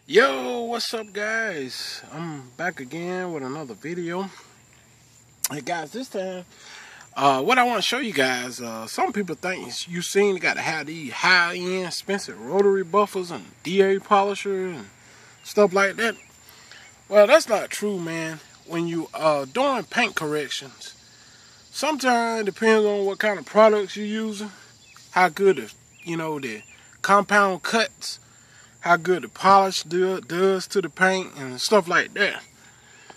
Yo, what's up guys? I'm back again with another video. Hey guys, this time what I want to show you guys, some people think you got to have these high-end expensive rotary buffers and DA polisher and stuff like that. Well, that's not true, man. When you doing paint corrections, sometimes it depends on what kind of products you're using, how good the compound cuts, how good the polish does to the paint and stuff like that.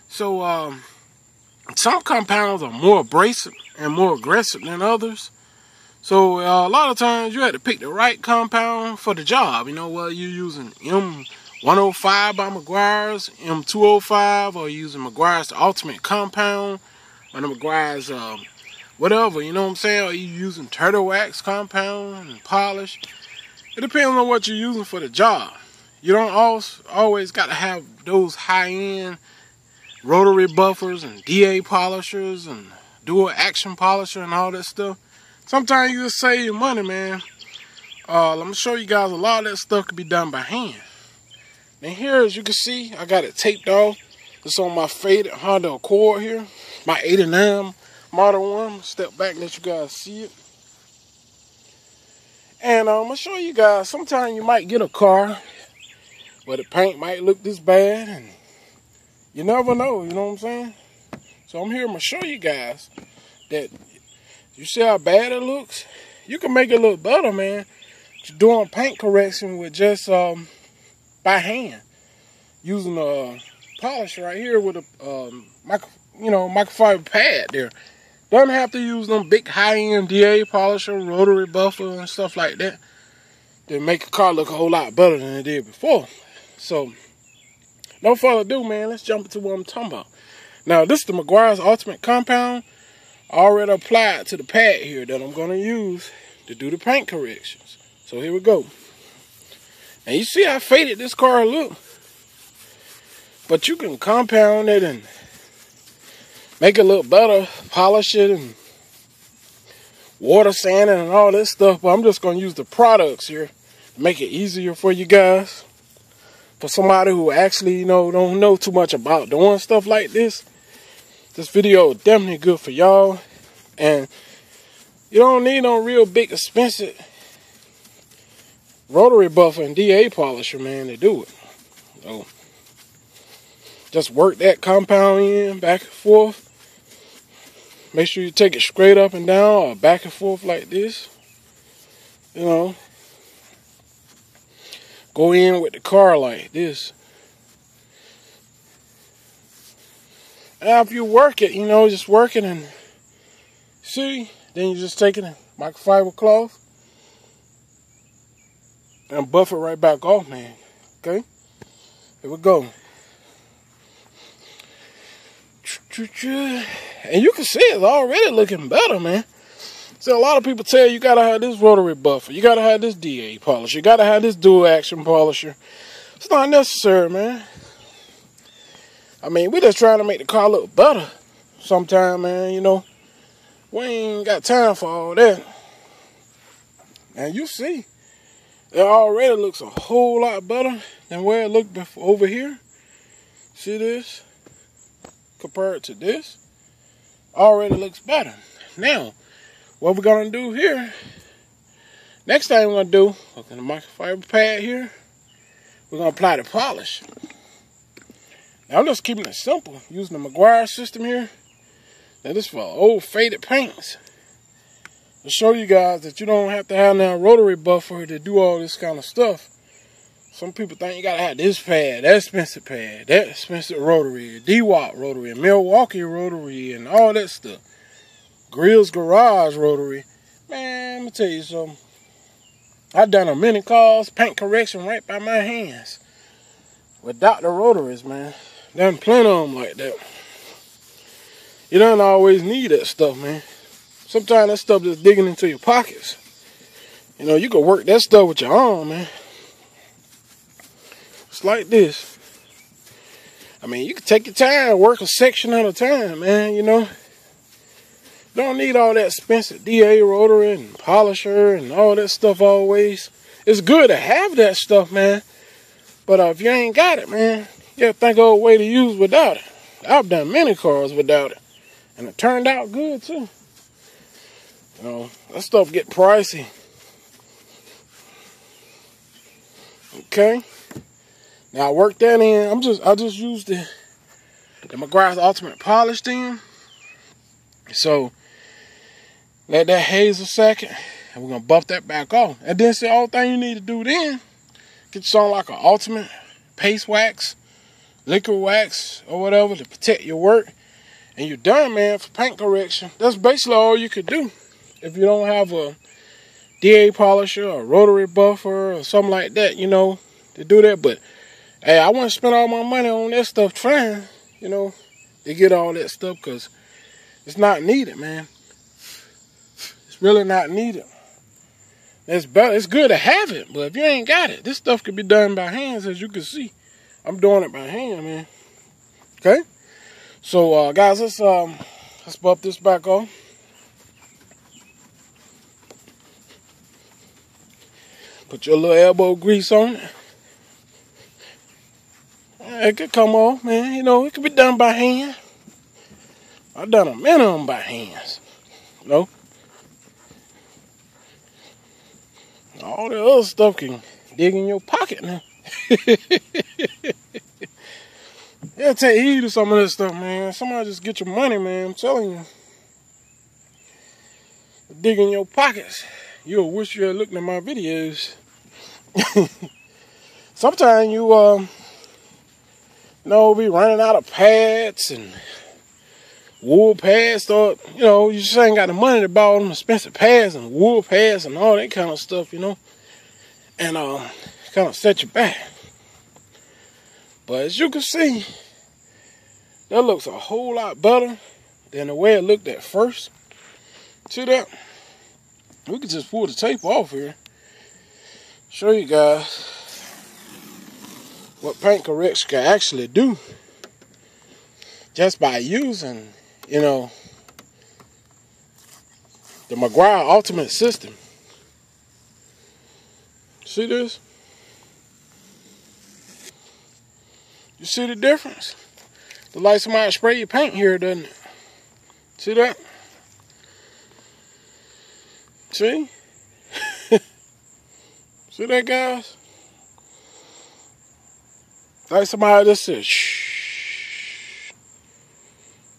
So some compounds are more abrasive and more aggressive than others. So a lot of times you have to pick the right compound for the job. Whether you're using M105 by Meguiar's, M205, or using Meguiar's Ultimate Compound, or the Meguiar's whatever, you know what I'm saying? Or you using turtle wax compound and polish. It depends on what you're using for the job. You don't always got to have those high-end rotary buffers and DA polishers and dual action polisher and all that stuff. Sometimes you just save your money, man. Let me show you guys a lot of that stuff can be done by hand. And here, as you can see, I got it taped off. It's on my faded Honda Accord here, my '89 Model 1. Step back and let you guys see it. And I'm going to show you guys, sometimes you might get a car where the paint might look this bad, and you never know, you know what I'm saying? So I'm here, I'm going to show you guys that you see how bad it looks? You can make it look better, man. You're doing paint correction with just by hand, using a polish right here with a microfiber pad there. Don't have to use them big high-end DA polisher, rotary buffer, and stuff like that to make a car look a whole lot better than it did before. So, no further ado, man. Let's jump into what I'm talking about. Now, this is the Meguiar's Ultimate Compound. I already applied to the pad here that I'm going to use to do the paint corrections. So, here we go. Now, you see how faded this car look? But you can compound it and make it look better, polish it, and water sand it and all this stuff. But I'm just going to use the products here to make it easier for you guys. For somebody who actually, don't know too much about doing stuff like this video is definitely good for y'all. And you don't need no real big expensive rotary buffer and DA polisher, man, to do it. So just work that compound in back and forth. Make sure you take it straight up and down or back and forth like this. Go in with the car like this. And after you work it, just work it and see. Then you just take it in microfiber cloth and buff it right back off, man. Okay? Here we go. And you can see it's already looking better, man. So a lot of people tell you gotta have this rotary buffer, you gotta have this DA polisher, you gotta have this dual action polisher. It's not necessary, man. I mean, we're just trying to make the car look better sometime, man, We ain't got time for all that. And you see, it already looks a whole lot better than where it looked before over here. See this? Compared to this, already looks better. Now, what we're gonna do here, next thing we're gonna do, look in the microfiber pad here, we're gonna apply the polish. Now I'm just keeping it simple, using the Meguiar system here. Now this is for old faded paints. To show you guys that you don't have to have now a rotary buffer to do all this kind of stuff. Some people think you gotta have this pad, that expensive rotary, DeWalt rotary, and Milwaukee rotary, and all that stuff. Grill's Garage rotary. Man, let me tell you something. I've done a many cars, paint correction right by my hands. Without the rotaries, man. Done plenty of them like that. You don't always need that stuff, man. Sometimes that stuff just digging into your pockets. You can work that stuff with your arm, man. It's like this. I mean, you can take your time, work a section at a time, man, Don't need all that expensive DA rotary and polisher and all that stuff always. It's good to have that stuff, man. But if you ain't got it, man, you gotta think of a way to use without it. I've done many cars without it, and it turned out good too. You know, that stuff get pricey. Okay. Now I worked that in. I just used the Meguiar's Ultimate Polish then. So let that haze a second, and we're gonna buff that back off. And then the only thing you need to do then, get you something like an Ultimate Paste Wax, liquid wax, or whatever to protect your work. And you're done, man, for paint correction. That's basically all you could do. If you don't have a DA polisher or a rotary buffer or something like that, you know, to do that. But hey, I wouldn't spend all my money on that stuff trying, you know, to get all that stuff, because it's not needed, man. It's really not needed. It's better. It's good to have it, but if you ain't got it, this stuff could be done by hands, as you can see. I'm doing it by hand, man. Okay. So, guys, let's buff this back off. Put your little elbow grease on it. It could come off, man. You know, it could be done by hand. I've done a minimum by hands. You know? All the other stuff can dig in your pocket now. Yeah, take heed to some of this stuff, man. Somebody just get your money, man. I'm telling you. Dig in your pockets. You'll wish you had looked at my videos. Sometimes you, be running out of pads and wool pads, or, you know, you just ain't got the money to buy all them expensive pads and wool pads and all that kind of stuff, you know, and kind of set you back. But as you can see, that looks a whole lot better than the way it looked at first. See that? We can just pull the tape off here. Show you guys what paint correction can actually do just by using, you know, the Meguiar Ultimate System. See this? You see the difference? It's like somebody spray your paint here, doesn't it? See that? See? See that, guys? Like somebody just said, shh.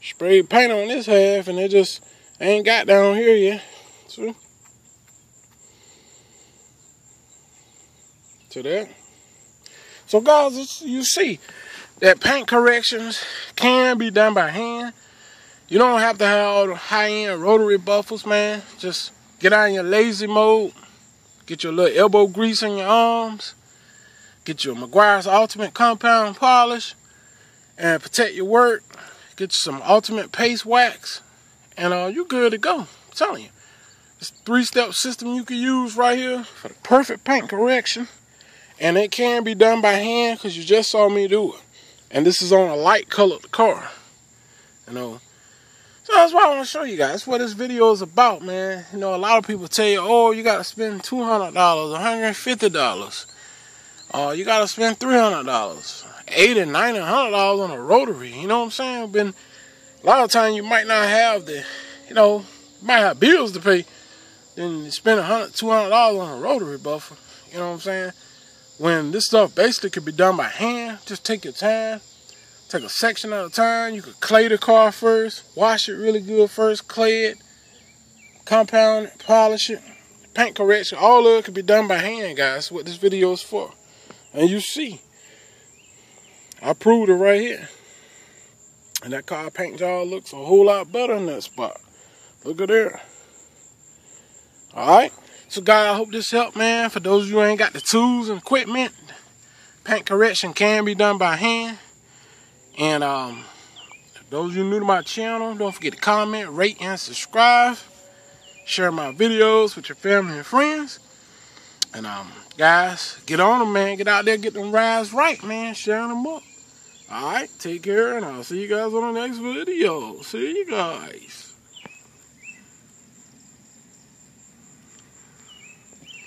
Spray paint on this half, and it just ain't got down here yet. See? See that? So, guys, you see that paint corrections can be done by hand. You don't have to have all the high-end rotary buffers, man. Just get out in your lazy mode. Get your little elbow grease in your arms. Get your Meguiar's Ultimate Compound Polish. And protect your work. Get you some Ultimate Paste Wax. And you're good to go. I'm telling you. It's a 3-step system you can use right here for the perfect paint correction. And it can be done by hand, because you just saw me do it. And this is on a light colored car. You know. So that's what I want to show you guys. That's what this video is about, man. You know, a lot of people tell you, oh, you got to spend $200, $150. You got to spend $300, $80, $90, $100 on a rotary. You know what I'm saying? A lot of times you might not have the, you know, you might have bills to pay. Then you spend $100, $200 on a rotary buffer. You know what I'm saying? When this stuff basically could be done by hand. Just take your time. Take a section at a time. You could clay the car first. Wash it really good first. Clay it. Compound it. Polish it. Paint correction. All of it could be done by hand, guys. That's what this video is for. And you see. I proved it right here. And that car paint job looks a whole lot better in that spot. Look at there. Alright. So, guys, I hope this helped, man. For those of you who ain't got the tools and equipment, paint correction can be done by hand. And those of you new to my channel, don't forget to comment, rate, and subscribe. Share my videos with your family and friends. And guys, get on them, man. Get out there, get them rides right, man. Share them up. Alright, take care, and I'll see you guys on the next video. See you guys.